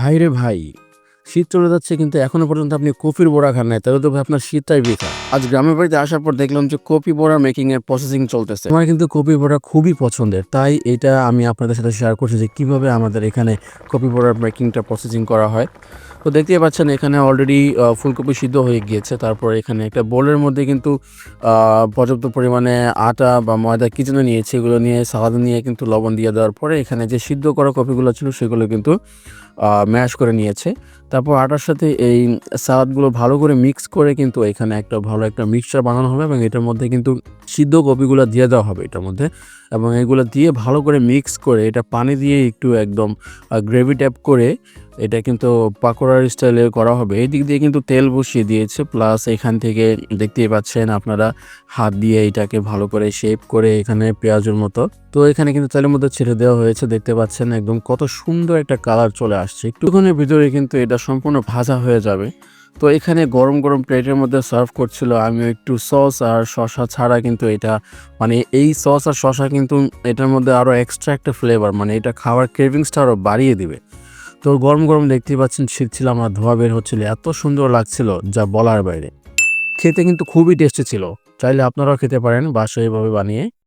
ভাইরে ভাই, শীত চলে যাচ্ছে কিন্তু এখনো পর্যন্ত আপনি কপির বড়া খান নাই। তাহলে তো ভাই আপনার শীতটাই বৃথা। আজ গ্রামের বাড়িতে আসার পর দেখলাম যে কপি বড়া মেকিং এর প্রসেসিং চলতেছে। আমার কিন্তু কপি বড়া খুবই পছন্দের। তাই এটা আমি আপনাদের সাথে শেয়ার করছি যে কিভাবে আমাদের এখানে কপি বড়ার মেকিংটা প্রসেসিং করা হয়। তো দেখতেই পাচ্ছেন এখানে অলরেডি ফুলকপি সিদ্ধ হয়ে গিয়েছে। তারপর এখানে একটা বোলের মধ্যে কিন্তু পর্যাপ্ত পরিমাণে আটা বা ময়দা কি যেন নিয়েছি, এগুলো নিয়ে সালাদ নিয়ে কিন্তু লবণ দিয়ে দেওয়ার পরে এখানে যে সিদ্ধ করা কপিগুলো ছিল সেগুলো কিন্তু ম্যাশ করে নিয়েছে। তারপর আটার সাথে এই সালাদগুলো ভালো করে মিক্স করে কিন্তু এখানে একটা ভালো একটা মিক্সচার বানানো হবে এবং এটার মধ্যে কিন্তু সিদ্ধ কপিগুলো দিয়ে দেওয়া হবে এটার মধ্যে এবং এগুলো দিয়ে ভালো করে মিক্স করে এটা পানি দিয়ে একটু একদম গ্রেভি টাইপ করে এটা কিন্তু পাকোড়ার স্টাইলে করা হবে। এই দিক দিয়ে কিন্তু তেল বসিয়ে দিয়েছে, প্লাস এখান থেকে দেখতেই পাচ্ছেন আপনারা হাত দিয়ে এটাকে ভালো করে শেপ করে এখানে পেঁয়াজের মতো। তো এখানে কিন্তু তেলের মধ্যে ছেড়ে দেওয়া হয়েছে, দেখতে পাচ্ছেন একদম কত সুন্দর একটা কালার চলে আসছে। একটুক্ষণের ভিতরে কিন্তু এটা সম্পূর্ণ ভাজা হয়ে যাবে। তো এখানে গরম গরম প্লেটের মধ্যে সার্ভ করছিল, আমিও একটু সস আর শসা ছাড়া কিন্তু এটা মানে এই সস আর শসা কিন্তু এটার মধ্যে আরও এক্সট্রা একটা ফ্লেভার, মানে এটা খাওয়ার ক্রেভিংসটা আরও বাড়িয়ে দিবে। তো গরম গরম দেখতেই পাচ্ছেন ছিঁড়ছিলাম আর ধোঁয়া বের হচ্ছিল, এত সুন্দর লাগছিল যা বলার বাইরে। খেতে কিন্তু খুবই টেস্টি ছিল। চাইলে আপনারাও খেতে পারেন বাসায় এভাবে বানিয়ে।